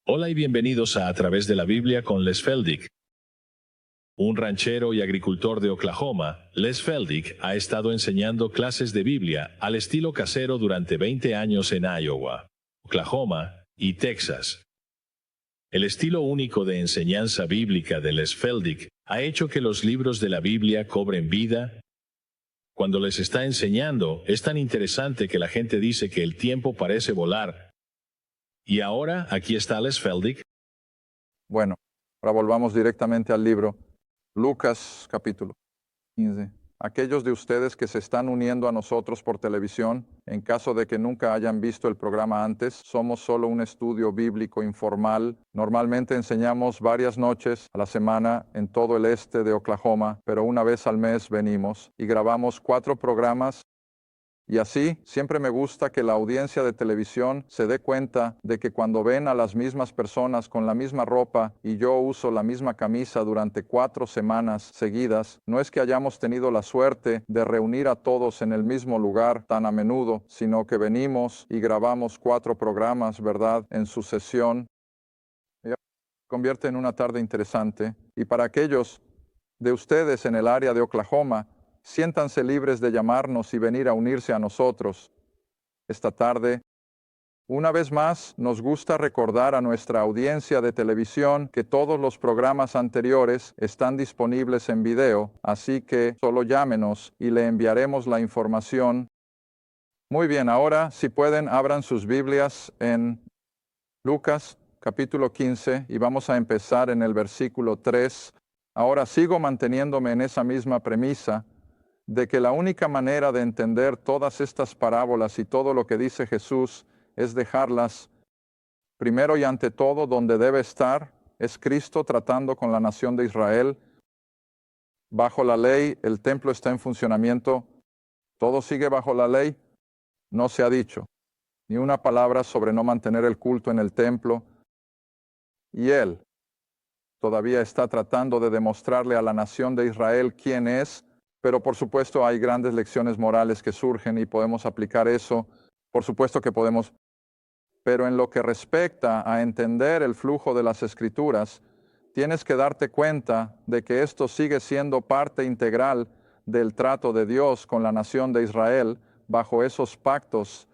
Hola y bienvenidos a Través de la Biblia con Les Feldick. Un ranchero y agricultor de Oklahoma, Les Feldick ha estado enseñando clases de Biblia al estilo casero durante 20 años en Iowa, Oklahoma y Texas. El estilo único de enseñanza bíblica de Les Feldick ha hecho que los libros de la Biblia cobren vida. Cuando les está enseñando, es tan interesante que la gente dice que el tiempo parece volar. Y ahora, aquí está Les Feldick. Bueno, ahora volvamos directamente al libro. Lucas capítulo 15. Aquellos de ustedes que se están uniendo a nosotros por televisión, en caso de que nunca hayan visto el programa antes, somos solo un estudio bíblico informal. Normalmente enseñamos varias noches a la semana en todo el este de Oklahoma, pero una vez al mes venimos y grabamos 4 programas. Y así, siempre me gusta que la audiencia de televisión se dé cuenta de que cuando ven a las mismas personas con la misma ropa y yo uso la misma camisa durante 4 semanas seguidas, no es que hayamos tenido la suerte de reunir a todos en el mismo lugar tan a menudo, sino que venimos y grabamos 4 programas, ¿verdad?, en sucesión. Y se convierte en una tarde interesante. Y para aquellos de ustedes en el área de Oklahoma, siéntanse libres de llamarnos y venir a unirse a nosotros esta tarde. Una vez más, nos gusta recordar a nuestra audiencia de televisión que todos los programas anteriores están disponibles en video, así que solo llámenos y le enviaremos la información. Muy bien, ahora, si pueden, abran sus Biblias en Lucas capítulo 15 y vamos a empezar en el versículo 3. Ahora sigo manteniéndome en esa misma premisa de que la única manera de entender todas estas parábolas y todo lo que dice Jesús es dejarlas primero y ante todo donde debe estar, es Cristo tratando con la nación de Israel. Bajo la ley, el templo está en funcionamiento, todo sigue bajo la ley, no se ha dicho ni una palabra sobre no mantener el culto en el templo, y Él todavía está tratando de demostrarle a la nación de Israel quién es. Pero por supuesto hay grandes lecciones morales que surgen y podemos aplicar eso. Por supuesto que podemos. Pero en lo que respecta a entender el flujo de las Escrituras, tienes que darte cuenta de que esto sigue siendo parte integral del trato de Dios con la nación de Israel bajo esos pactos.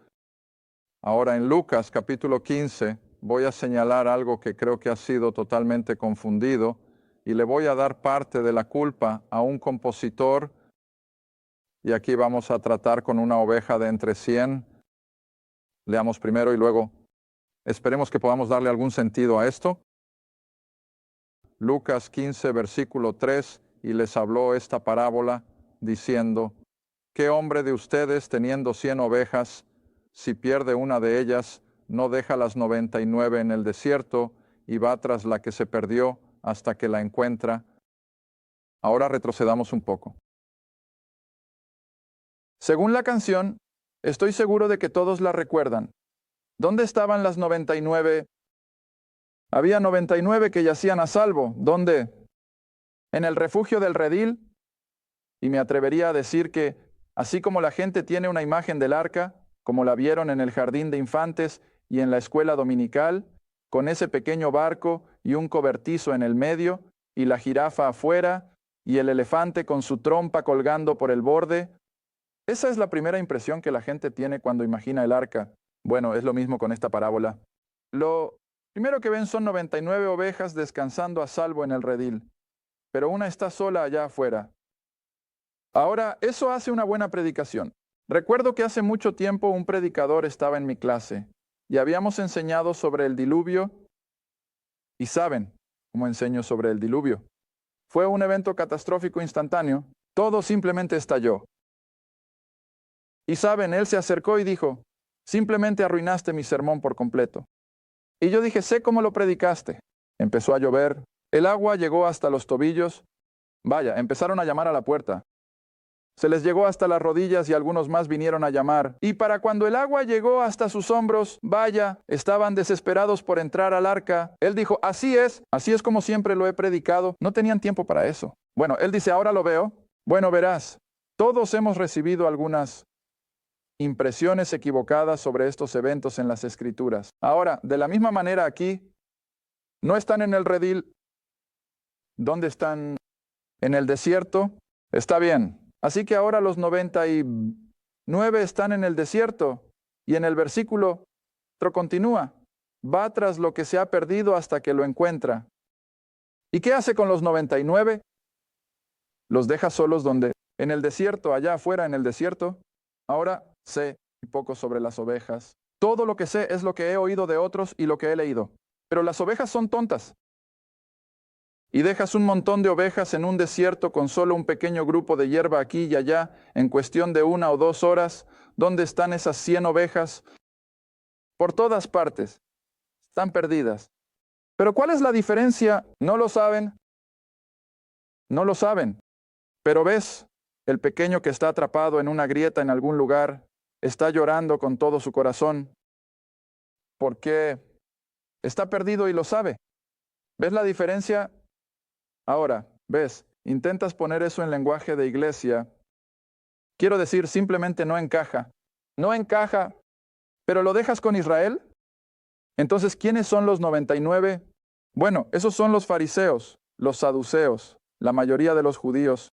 Ahora en Lucas capítulo 15 voy a señalar algo que creo que ha sido totalmente confundido y le voy a dar parte de la culpa a un compositor. Y aquí vamos a tratar con una oveja de entre 100. Leamos primero y luego esperemos que podamos darle algún sentido a esto. Lucas 15, versículo 3, y les habló esta parábola, diciendo: ¿Qué hombre de ustedes, teniendo 100 ovejas, si pierde una de ellas, no deja las 99 en el desierto y va tras la que se perdió hasta que la encuentra? Ahora retrocedamos un poco. Según la canción, estoy seguro de que todos la recuerdan. ¿Dónde estaban las 99? Había 99 que yacían a salvo. ¿Dónde? En el refugio del redil. Y me atrevería a decir que, así como la gente tiene una imagen del arca, como la vieron en el jardín de infantes y en la escuela dominical, con ese pequeño barco y un cobertizo en el medio, y la jirafa afuera, y el elefante con su trompa colgando por el borde. Esa es la primera impresión que la gente tiene cuando imagina el arca. Bueno, es lo mismo con esta parábola. Lo primero que ven son 99 ovejas descansando a salvo en el redil, pero una está sola allá afuera. Ahora, eso hace una buena predicación. Recuerdo que hace mucho tiempo un predicador estaba en mi clase y habíamos enseñado sobre el diluvio. Y saben cómo enseño sobre el diluvio. Fue un evento catastrófico instantáneo. Todo simplemente estalló. Y saben, él se acercó y dijo: simplemente arruinaste mi sermón por completo. Y yo dije: sé cómo lo predicaste. Empezó a llover, el agua llegó hasta los tobillos. Vaya, empezaron a llamar a la puerta. Se les llegó hasta las rodillas y algunos más vinieron a llamar. Y para cuando el agua llegó hasta sus hombros, vaya, estaban desesperados por entrar al arca. Él dijo: así es como siempre lo he predicado. No tenían tiempo para eso. Bueno, él dice: ahora lo veo. Bueno, verás, todos hemos recibido algunas impresiones equivocadas sobre estos eventos en las Escrituras. Ahora, de la misma manera aquí, No están en el redil. ¿Dónde están? En el desierto. Está bien. Así que ahora los 99 están en el desierto. Y en el versículo otro continúa. Va tras lo que se ha perdido hasta que lo encuentra. ¿Y qué hace con los 99? Los deja solos donde? En el desierto, allá afuera en el desierto. Ahora sé un poco sobre las ovejas. Todo lo que sé es lo que he oído de otros y lo que he leído. Pero las ovejas son tontas. Y dejas un montón de ovejas en un desierto con solo un pequeño grupo de hierba aquí y allá en cuestión de 1 o 2 horas. ¿Dónde están esas 100 ovejas? Por todas partes. Están perdidas. Pero ¿cuál es la diferencia? No lo saben. No lo saben. Pero ves, el pequeño que está atrapado en una grieta en algún lugar, está llorando con todo su corazón, porque está perdido y lo sabe. ¿Ves la diferencia? Ahora, ves, intentas poner eso en lenguaje de iglesia. Quiero decir, simplemente no encaja. No encaja, pero lo dejas con Israel. Entonces, ¿quiénes son los 99? Bueno, esos son los fariseos, los saduceos, la mayoría de los judíos.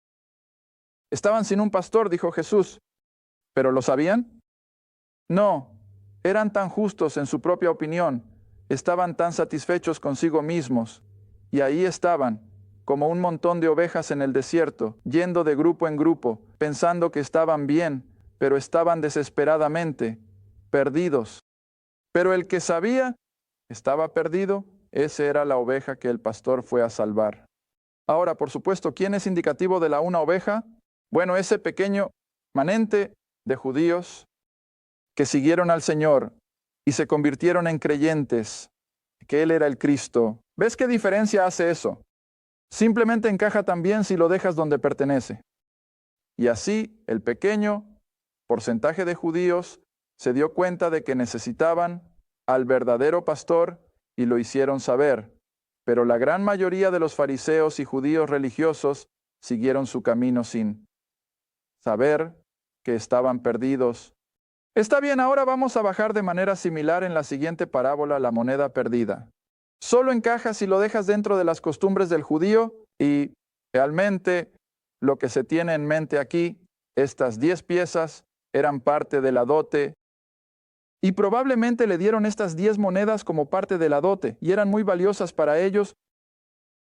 Estaban sin un pastor, dijo Jesús. ¿Pero lo sabían? No, eran tan justos en su propia opinión, estaban tan satisfechos consigo mismos, y ahí estaban, como un montón de ovejas en el desierto, yendo de grupo en grupo, pensando que estaban bien, pero estaban desesperadamente perdidos. Pero el que sabía estaba perdido, esa era la oveja que el pastor fue a salvar. Ahora, por supuesto, ¿quién es indicativo de la una oveja? Bueno, ese pequeño manente de judíos que siguieron al Señor y se convirtieron en creyentes, que Él era el Cristo. ¿Ves qué diferencia hace eso? Simplemente encaja también si lo dejas donde pertenece. Y así el pequeño porcentaje de judíos se dio cuenta de que necesitaban al verdadero pastor y lo hicieron saber. Pero la gran mayoría de los fariseos y judíos religiosos siguieron su camino sin saber que estaban perdidos. Está bien, ahora vamos a bajar de manera similar en la siguiente parábola la moneda perdida. Solo encaja si lo dejas dentro de las costumbres del judío y realmente lo que se tiene en mente aquí, estas 10 piezas eran parte de la dote y probablemente le dieron estas 10 monedas como parte de la dote y eran muy valiosas para ellos.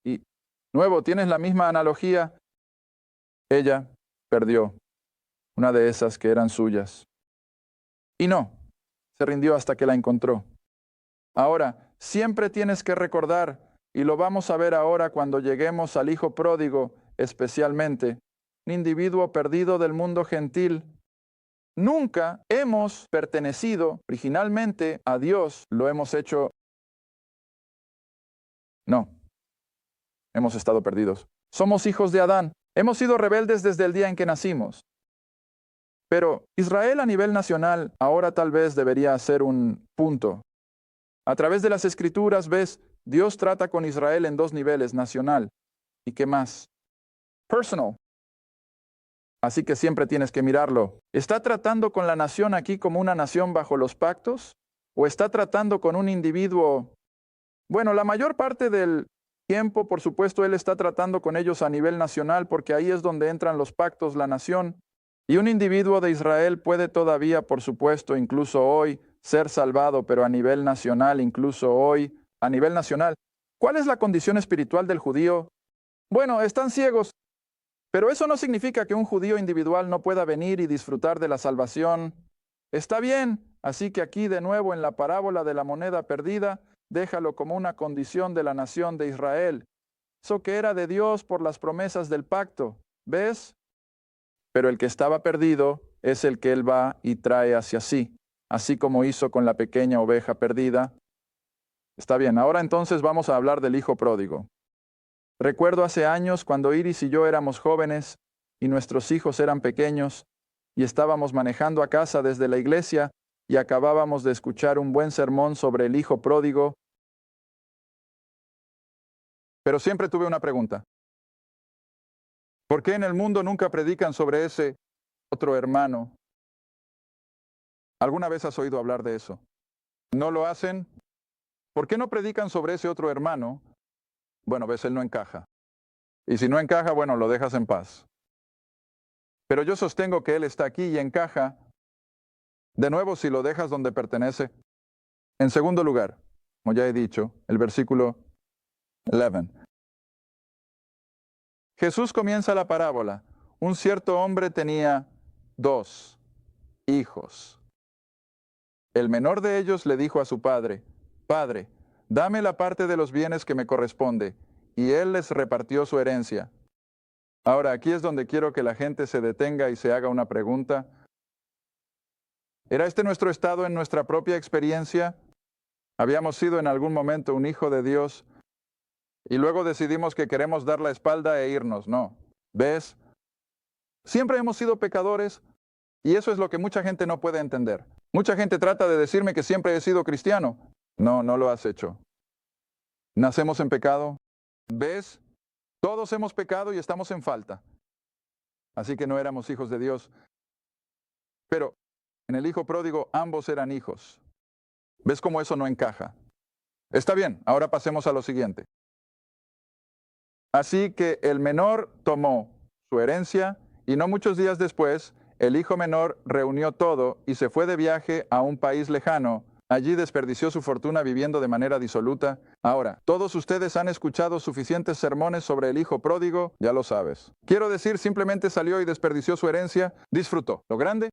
Y, nuevo, tienes la misma analogía. Ella perdió una de esas que eran suyas. Y no, se rindió hasta que la encontró. Ahora, siempre tienes que recordar, y lo vamos a ver ahora cuando lleguemos al hijo pródigo, especialmente, un individuo perdido del mundo gentil. Nunca hemos pertenecido originalmente a Dios, lo hemos hecho. No, hemos estado perdidos. Somos hijos de Adán, hemos sido rebeldes desde el día en que nacimos. Pero Israel a nivel nacional ahora tal vez debería ser un punto. A través de las Escrituras ves, Dios trata con Israel en 2 niveles, nacional. ¿Y qué más? Personal. Así que siempre tienes que mirarlo. ¿Está tratando con la nación aquí como una nación bajo los pactos? ¿O está tratando con un individuo? Bueno, la mayor parte del tiempo, por supuesto, Él está tratando con ellos a nivel nacional porque ahí es donde entran los pactos, la nación. Y un individuo de Israel puede todavía, por supuesto, incluso hoy, ser salvado, pero a nivel nacional, incluso hoy, a nivel nacional. ¿Cuál es la condición espiritual del judío? Bueno, están ciegos, pero eso no significa que un judío individual no pueda venir y disfrutar de la salvación. Está bien, así que aquí de nuevo en la parábola de la moneda perdida, déjalo como una condición de la nación de Israel. Eso que era de Dios por las promesas del pacto. ¿Ves? Pero el que estaba perdido es el que Él va y trae hacia sí, así como hizo con la pequeña oveja perdida. Está bien, ahora entonces vamos a hablar del hijo pródigo. Recuerdo hace años cuando Iris y yo éramos jóvenes y nuestros hijos eran pequeños y estábamos manejando a casa desde la iglesia y acabábamos de escuchar un buen sermón sobre el hijo pródigo. Pero siempre tuve una pregunta. ¿Por qué en el mundo nunca predican sobre ese otro hermano? ¿Alguna vez has oído hablar de eso? ¿No lo hacen? ¿Por qué no predican sobre ese otro hermano? Bueno, ves, él no encaja. Y si no encaja, bueno, lo dejas en paz. Pero yo sostengo que él está aquí y encaja, de nuevo, si lo dejas donde pertenece. En segundo lugar, como ya he dicho, el versículo 11. Jesús comienza la parábola. Un cierto hombre tenía 2 hijos. El menor de ellos le dijo a su padre, Padre, dame la parte de los bienes que me corresponde. Y él les repartió su herencia. Ahora, aquí es donde quiero que la gente se detenga y se haga una pregunta. ¿Era este nuestro estado en nuestra propia experiencia? ¿Habíamos sido en algún momento un hijo de Dios y luego decidimos que queremos dar la espalda e irnos? No. ¿Ves? Siempre hemos sido pecadores y eso es lo que mucha gente no puede entender. Mucha gente trata de decirme que siempre he sido cristiano. No, no lo has hecho. Nacemos en pecado. ¿Ves? Todos hemos pecado y estamos en falta. Así que no éramos hijos de Dios. Pero en el hijo pródigo ambos eran hijos. ¿Ves cómo eso no encaja? Está bien, ahora pasemos a lo siguiente. Así que el menor tomó su herencia y no muchos días después, el hijo menor reunió todo y se fue de viaje a un país lejano. Allí desperdició su fortuna viviendo de manera disoluta. Ahora, todos ustedes han escuchado suficientes sermones sobre el hijo pródigo, ya lo sabes. Quiero decir, simplemente salió y desperdició su herencia, disfrutó lo grande,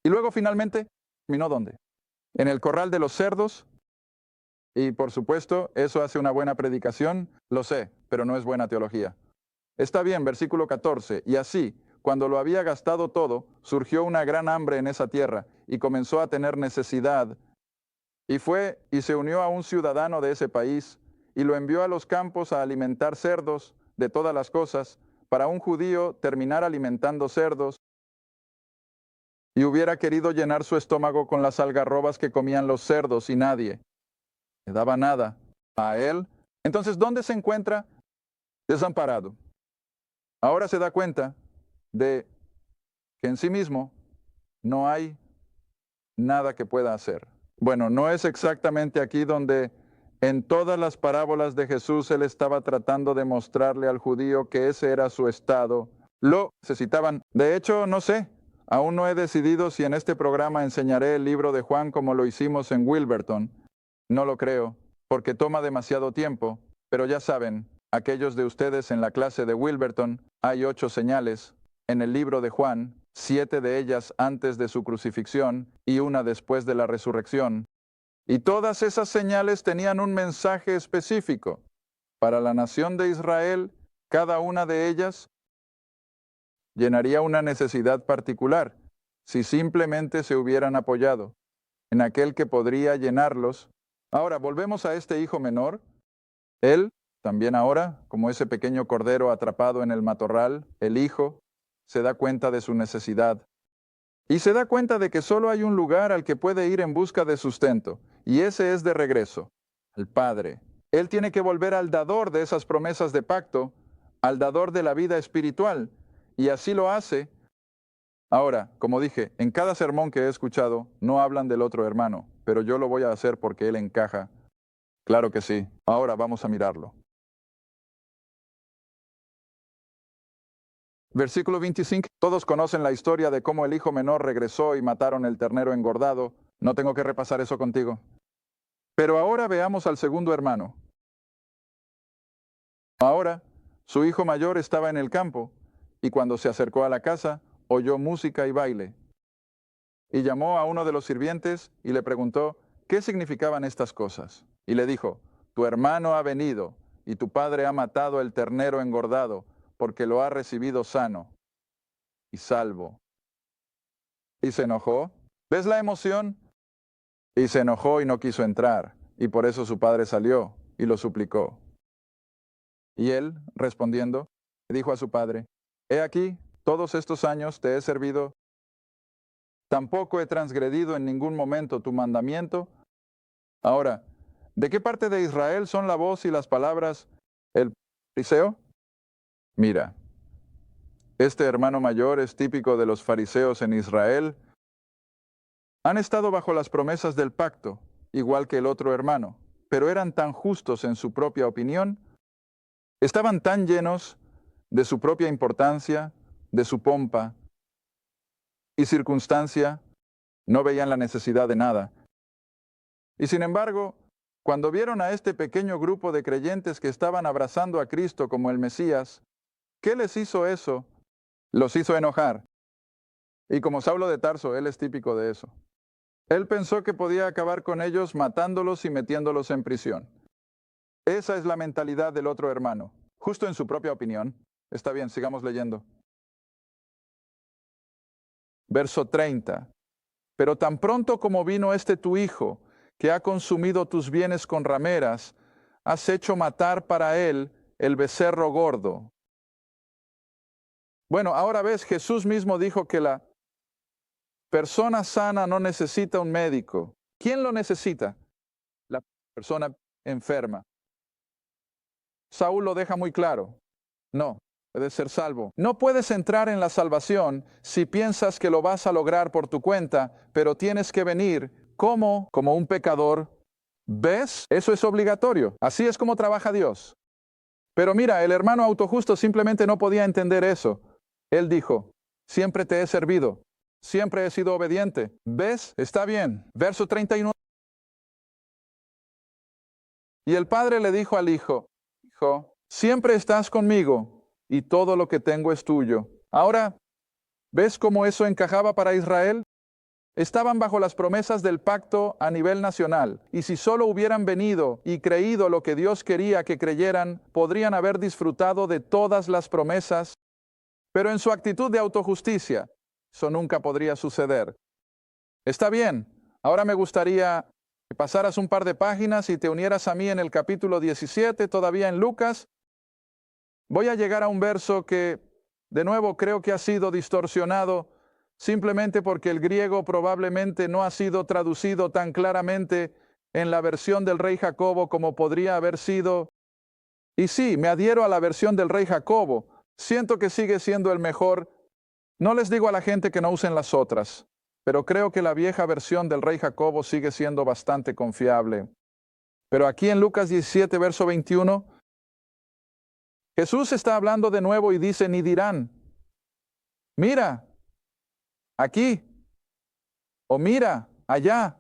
y luego finalmente, ¿terminó dónde? En el corral de los cerdos. Y por supuesto, eso hace una buena predicación, lo sé, pero no es buena teología. Está bien, versículo 14, y así, cuando lo había gastado todo, surgió una gran hambre en esa tierra, y comenzó a tener necesidad. Y fue y se unió a un ciudadano de ese país, y lo envió a los campos a alimentar cerdos de todas las cosas. Para un judío, terminar alimentando cerdos, y hubiera querido llenar su estómago con las algarrobas que comían los cerdos, y nadie le daba nada a él. Entonces, ¿dónde se encuentra? Desamparado. Ahora se da cuenta de que en sí mismo no hay nada que pueda hacer. Bueno, no es exactamente aquí donde en todas las parábolas de Jesús él estaba tratando de mostrarle al judío que ese era su estado. Lo necesitaban. De hecho, no sé. Aún no he decidido si en este programa enseñaré el libro de Juan como lo hicimos en Wilberton. No lo creo, porque toma demasiado tiempo. Pero ya saben, aquellos de ustedes en la clase de Wilberton, hay 8 señales. En el libro de Juan, 7 de ellas antes de su crucifixión y una después de la resurrección. Y todas esas señales tenían un mensaje específico. Para la nación de Israel, cada una de ellas llenaría una necesidad particular si simplemente se hubieran apoyado en aquel que podría llenarlos. Ahora, volvemos a este hijo menor. Él, también ahora, como ese pequeño cordero atrapado en el matorral, el hijo, se da cuenta de su necesidad. Y se da cuenta de que solo hay un lugar al que puede ir en busca de sustento, y ese es de regreso, al Padre. Él tiene que volver al dador de esas promesas de pacto, al dador de la vida espiritual, y así lo hace. Ahora, como dije, en cada sermón que he escuchado, no hablan del otro hermano, pero yo lo voy a hacer porque él encaja. Claro que sí. Ahora vamos a mirarlo. Versículo 25. Todos conocen la historia de cómo el hijo menor regresó y mataron el ternero engordado. No tengo que repasar eso contigo. Pero ahora veamos al segundo hermano. Ahora, su hijo mayor estaba en el campo, y cuando se acercó a la casa, oyó música y baile. Y llamó a uno de los sirvientes y le preguntó, ¿qué significaban estas cosas? Y le dijo, tu hermano ha venido, y tu padre ha matado el ternero engordado, porque lo ha recibido sano y salvo. Y se enojó. ¿Ves la emoción? Y se enojó y no quiso entrar, y por eso su padre salió y lo suplicó. Y él, respondiendo, dijo a su padre, he aquí, todos estos años te he servido, tampoco he transgredido en ningún momento tu mandamiento. Ahora, ¿de qué parte de Israel son la voz y las palabras el fariseo? Mira, este hermano mayor es típico de los fariseos en Israel. Han estado bajo las promesas del pacto, igual que el otro hermano. pero eran tan justos en su propia opinión, estaban tan llenos de su propia importancia, de su pompa y circunstancia, no veían la necesidad de nada. Y sin embargo, cuando vieron a este pequeño grupo de creyentes que estaban abrazando a Cristo como el Mesías, ¿qué les hizo eso? Los hizo enojar. Y como Saulo de Tarso, él es típico de eso. Él pensó que podía acabar con ellos matándolos y metiéndolos en prisión. Esa es la mentalidad del otro hermano, justo en su propia opinión. Está bien, sigamos leyendo. Verso 30. Pero tan pronto como vino tu hijo, que ha consumido tus bienes con rameras, has hecho matar para él el becerro gordo. Bueno, ahora ves, Jesús mismo dijo que la persona sana no necesita un médico. ¿Quién lo necesita? La persona enferma. Saúl lo deja muy claro. No, puedes ser salvo. No puedes entrar en la salvación si piensas que lo vas a lograr por tu cuenta, pero tienes que venir como un pecador. ¿Ves? Eso es obligatorio. Así es como trabaja Dios. Pero mira, el hermano autojusto simplemente no podía entender eso. Él dijo, siempre te he servido, siempre he sido obediente. ¿Ves? Está bien. Verso 31. Y el padre le dijo al hijo, hijo, siempre estás conmigo y todo lo que tengo es tuyo. Ahora, ¿ves cómo eso encajaba para Israel? Estaban bajo las promesas del pacto a nivel nacional, y si solo hubieran venido y creído lo que Dios quería que creyeran, podrían haber disfrutado de todas las promesas, pero en su actitud de autojusticia, eso nunca podría suceder. Está bien, ahora me gustaría que pasaras un par de páginas y te unieras a mí en el capítulo 17, todavía en Lucas. Voy a llegar a un verso que, de nuevo, creo que ha sido distorsionado simplemente porque el griego probablemente no ha sido traducido tan claramente en la versión del rey Jacobo como podría haber sido. Y sí, me adhiero a la versión del rey Jacobo. Siento que sigue siendo el mejor. No les digo a la gente que no usen las otras, pero creo que la vieja versión del rey Jacobo sigue siendo bastante confiable. Pero aquí en Lucas 17, verso 21, Jesús está hablando de nuevo y dice, ni dirán, mira, aquí, o mira, allá,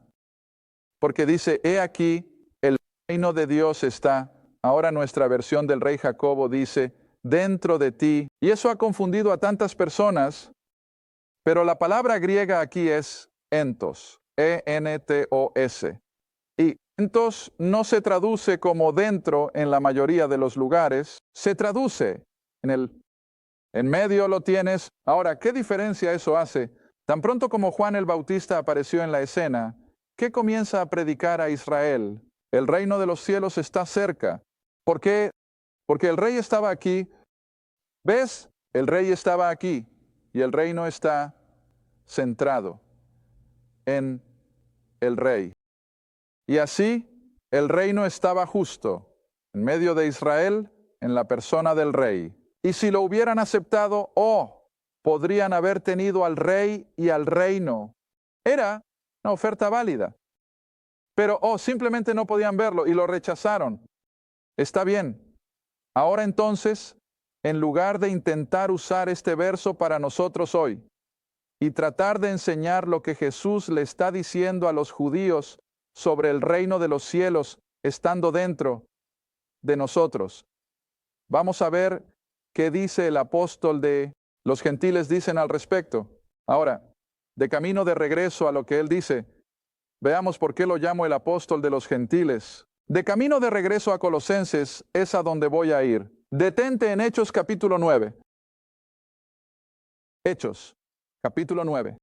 porque dice, he aquí, el reino de Dios está. Ahora nuestra versión del rey Jacobo dice, dentro de ti. Y eso ha confundido a tantas personas, pero la palabra griega aquí es entos, E-N-T-O-S. Y entos no se traduce como dentro en la mayoría de los lugares, se traduce en medio lo tienes. Ahora, ¿qué diferencia eso hace? Tan pronto como Juan el Bautista apareció en la escena, ¿qué comienza a predicar a Israel? El reino de los cielos está cerca. ¿Por qué? Porque el rey estaba aquí. ¿Ves? El rey estaba aquí y el reino está centrado en el rey. Y así, el reino estaba justo en medio de Israel, en la persona del rey. Y si lo hubieran aceptado, podrían haber tenido al rey y al reino. Era una oferta válida. Pero, simplemente no podían verlo y lo rechazaron. Está bien. Ahora entonces, en lugar de intentar usar este verso para nosotros hoy y tratar de enseñar lo que Jesús le está diciendo a los judíos sobre el reino de los cielos estando dentro de nosotros, vamos a ver qué dice el apóstol de los gentiles dicen al respecto. Ahora, de camino de regreso a lo que él dice, veamos por qué lo llamo el apóstol de los gentiles. De camino de regreso a Colosenses es a donde voy a ir. Detente en Hechos capítulo 9. Hechos capítulo 9.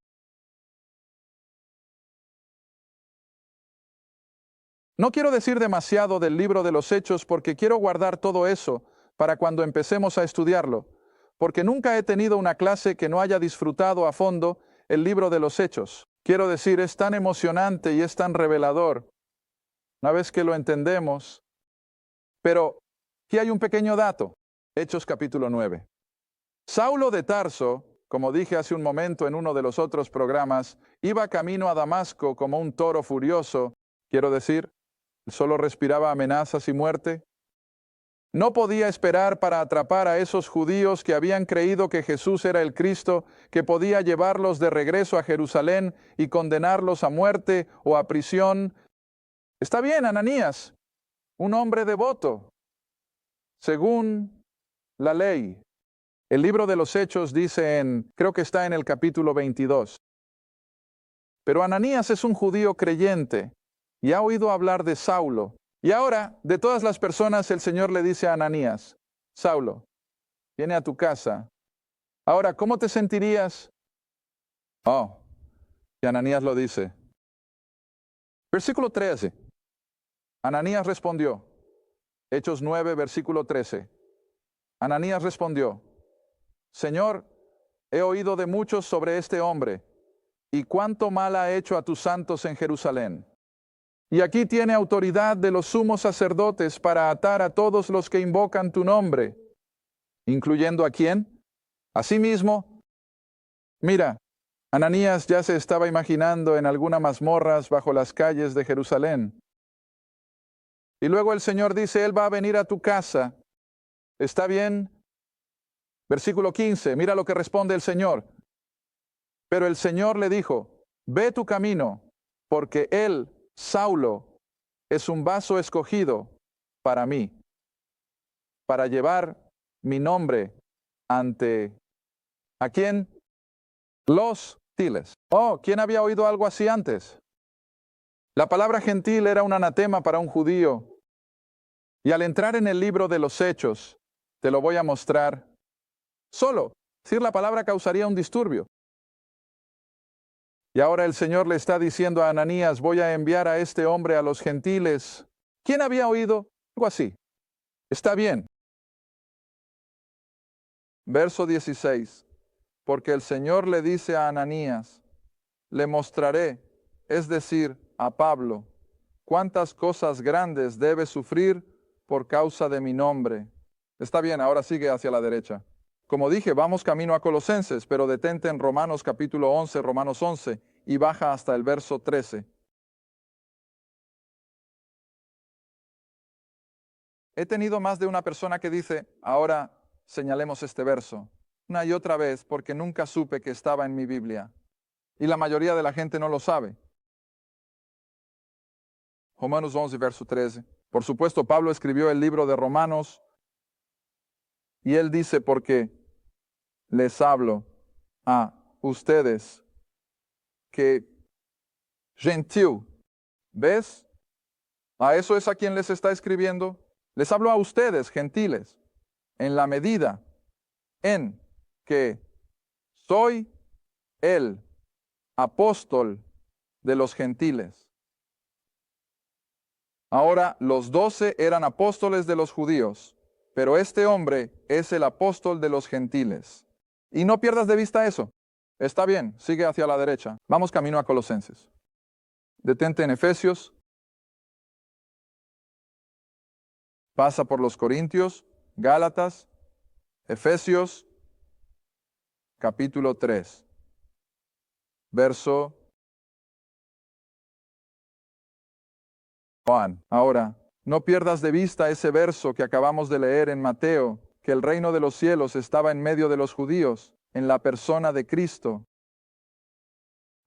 No quiero decir demasiado del libro de los Hechos porque quiero guardar todo eso para cuando empecemos a estudiarlo, porque nunca he tenido una clase que no haya disfrutado a fondo el libro de los Hechos. Quiero decir, es tan emocionante y es tan revelador una vez que lo entendemos. Pero aquí hay un pequeño dato. Hechos capítulo 9. Saulo de Tarso, como dije hace un momento en uno de los otros programas, iba camino a Damasco como un toro furioso, quiero decir, Solo respiraba amenazas y muerte. No podía esperar para atrapar a esos judíos que habían creído que Jesús era el Cristo, que podía llevarlos de regreso a Jerusalén y condenarlos a muerte o a prisión. Está bien, Ananías, un hombre devoto, según la ley. El libro de los Hechos dice creo que está en el capítulo 22. Pero Ananías es un judío creyente y ha oído hablar de Saulo. Y ahora, de todas las personas, el Señor le dice a Ananías: Saulo, viene a tu casa. Ahora, ¿cómo te sentirías? Oh, y Ananías lo dice. Versículo 13. Ananías respondió. Hechos 9, versículo 13. Ananías respondió: Señor, he oído de muchos sobre este hombre, y cuánto mal ha hecho a tus santos en Jerusalén. Y aquí tiene autoridad de los sumos sacerdotes para atar a todos los que invocan tu nombre. ¿Incluyendo a quién? Asimismo, mira, Ananías ya se estaba imaginando en algunas mazmorras bajo las calles de Jerusalén. Y luego el Señor dice: Él va a venir a tu casa. ¿Está bien? Versículo 15, mira lo que responde el Señor. Pero el Señor le dijo: Ve tu camino, porque él, Saulo, es un vaso escogido para mí, para llevar mi nombre ante... ¿A quién? Los gentiles. Oh, ¿quién había oído algo así antes? La palabra gentil era un anatema para un judío. Y al entrar en el libro de los Hechos, te lo voy a mostrar. Solo decir la palabra causaría un disturbio. Y ahora el Señor le está diciendo a Ananías: voy a enviar a este hombre a los gentiles. ¿Quién había oído algo así? Está bien. Verso 16. Porque el Señor le dice a Ananías: le mostraré, es decir, a Pablo, cuántas cosas grandes debe sufrir por causa de mi nombre. Está bien, ahora sigue hacia la derecha. Como dije, vamos camino a Colosenses, pero detente en Romanos capítulo 11, Romanos 11, y baja hasta el verso 13. He tenido más de una persona que dice: ahora señalemos este verso, una y otra vez, porque nunca supe que estaba en mi Biblia. Y la mayoría de la gente no lo sabe. Romanos 11, verso 13. Por supuesto, Pablo escribió el libro de Romanos, y él dice: porque les hablo a ustedes que gentil. ¿Ves? A eso es a quien les está escribiendo. Les hablo a ustedes, gentiles, en la medida en que soy el apóstol de los gentiles. Ahora, los 12 eran apóstoles de los judíos, pero este hombre es el apóstol de los gentiles. Y no pierdas de vista eso. Está bien, sigue hacia la derecha. Vamos camino a Colosenses. Detente en Efesios. Pasa por los Corintios, Gálatas, Efesios, capítulo 3, verso Juan. Ahora, no pierdas de vista ese verso que acabamos de leer en Mateo, que el reino de los cielos estaba en medio de los judíos, en la persona de Cristo.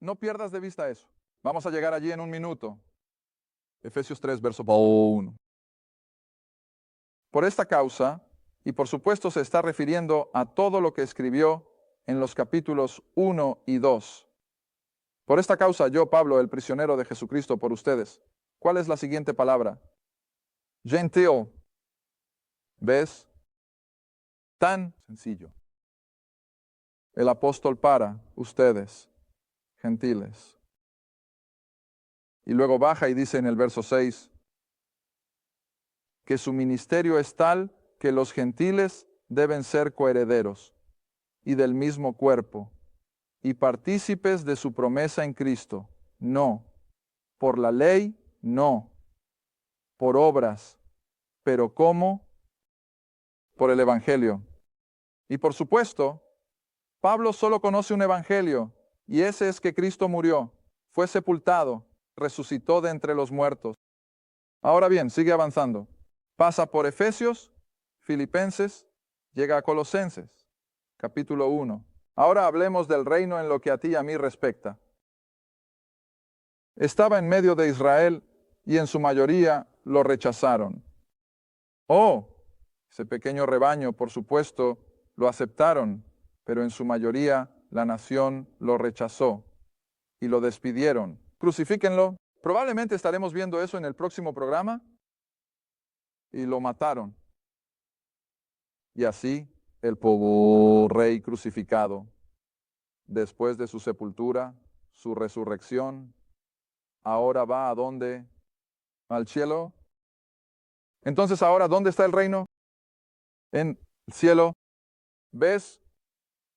No pierdas de vista eso. Vamos a llegar allí en un minuto. Efesios 3, verso 1. Por esta causa, y por supuesto se está refiriendo a todo lo que escribió en los capítulos 1 y 2. Por esta causa yo, Pablo, el prisionero de Jesucristo por ustedes. ¿Cuál es la siguiente palabra? Gentil. ¿Ves? Tan sencillo. El apóstol para ustedes, gentiles. Y luego baja y dice en el verso 6, que su ministerio es tal que los gentiles deben ser coherederos y del mismo cuerpo, y partícipes de su promesa en Cristo. No, por la ley, no, por obras, pero ¿cómo? Por el Evangelio. Y por supuesto, Pablo solo conoce un Evangelio, y ese es que Cristo murió, fue sepultado, resucitó de entre los muertos. Ahora bien, sigue avanzando. Pasa por Efesios, Filipenses, llega a Colosenses, capítulo 1. Ahora hablemos del reino en lo que a ti y a mí respecta. Estaba en medio de Israel y en su mayoría lo rechazaron. Ese pequeño rebaño, por supuesto, lo aceptaron, pero en su mayoría la nación lo rechazó y lo despidieron. Crucifíquenlo. Probablemente estaremos viendo eso en el próximo programa. Y lo mataron. Y así el pobre rey crucificado, después de su sepultura, su resurrección, ahora va ¿a dónde? ¿Al cielo? Entonces ahora, ¿dónde está el reino? En el cielo. ¿Ves?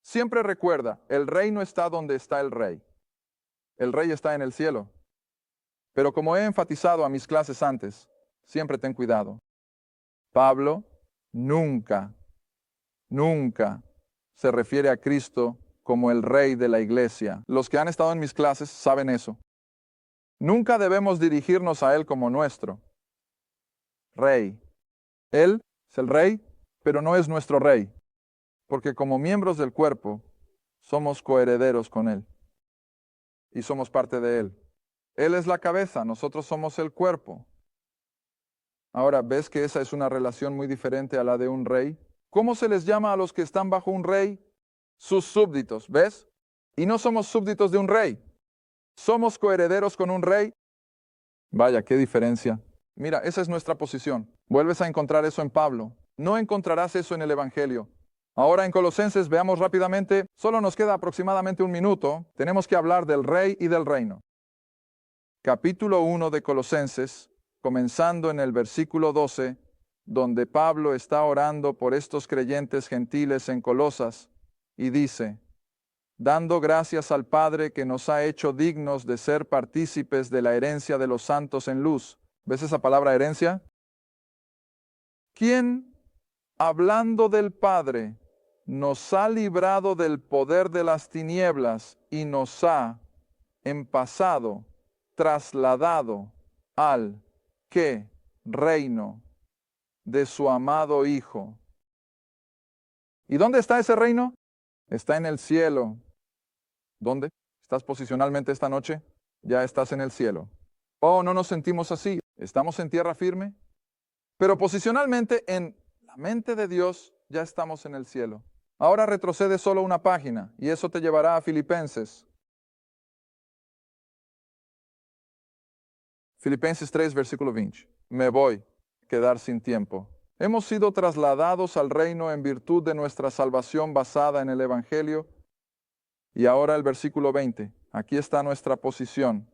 Siempre recuerda, el reino está donde está el rey. El rey está en el cielo. Pero como he enfatizado a mis clases antes, siempre ten cuidado. Pablo nunca se refiere a Cristo como el rey de la iglesia. Los que han estado en mis clases saben eso. Nunca debemos dirigirnos a Él como nuestro rey. Él es el rey, pero no es nuestro rey, porque como miembros del cuerpo somos coherederos con Él y somos parte de Él. Él es la cabeza, nosotros somos el cuerpo. Ahora, ¿ves que esa es una relación muy diferente a la de un rey? ¿Cómo se les llama a los que están bajo un rey? Sus súbditos, ¿ves? Y no somos súbditos de un rey. ¿Somos coherederos con un rey? Vaya, qué diferencia. Mira, esa es nuestra posición. Vuelves a encontrar eso en Pablo. No encontrarás eso en el Evangelio. Ahora en Colosenses, veamos rápidamente, solo nos queda aproximadamente un minuto. Tenemos que hablar del rey y del reino. Capítulo 1 de Colosenses, comenzando en el versículo 12, donde Pablo está orando por estos creyentes gentiles en Colosas, y dice, dando gracias al Padre que nos ha hecho dignos de ser partícipes de la herencia de los santos en luz. ¿Ves esa palabra herencia? ¿Quién, hablando del Padre, nos ha librado del poder de las tinieblas y nos ha, en pasado, trasladado al ¿qué? Reino de su amado Hijo. ¿Y dónde está ese reino? Está en el cielo. ¿Dónde? ¿Estás posicionalmente esta noche? Ya estás en el cielo. Oh, no nos sentimos así. ¿Estamos en tierra firme? Pero posicionalmente en la mente de Dios ya estamos en el cielo. Ahora retrocede solo una página y eso te llevará a Filipenses. Filipenses 3, versículo 20. Me voy a quedar sin tiempo. Hemos sido trasladados al reino en virtud de nuestra salvación basada en el Evangelio. Y ahora el versículo 20. Aquí está nuestra posición.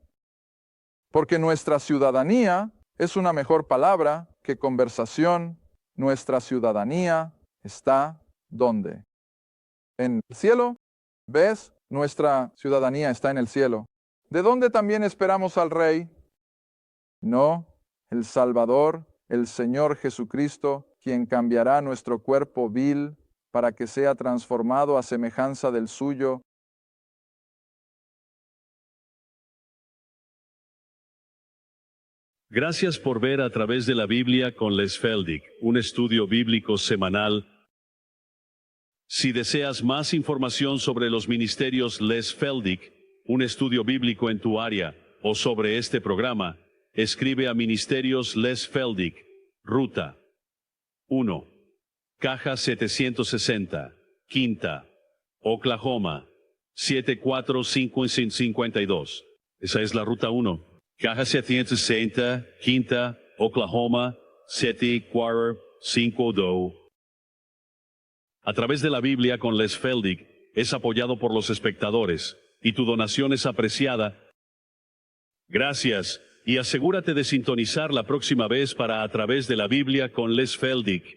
Porque nuestra ciudadanía es una mejor palabra que conversación. Nuestra ciudadanía está ¿dónde? En el cielo. ¿Ves? Nuestra ciudadanía está en el cielo. ¿De dónde también esperamos al Rey? No, el Salvador, el Señor Jesucristo, quien cambiará nuestro cuerpo vil para que sea transformado a semejanza del suyo. Gracias por ver A Través de la Biblia con Les Feldick, un estudio bíblico semanal. Si deseas más información sobre los ministerios Les Feldick, un estudio bíblico en tu área, o sobre este programa, escribe a Ministerios Les Feldick, Ruta 1, Caja 760, Quinta, Oklahoma, 74552. Esa es la Ruta 1. Caja 760, Quinta, Oklahoma, 74552. A Través de la Biblia con Les Feldick es apoyado por los espectadores, y tu donación es apreciada. Gracias, y asegúrate de sintonizar la próxima vez para A Través de la Biblia con Les Feldick.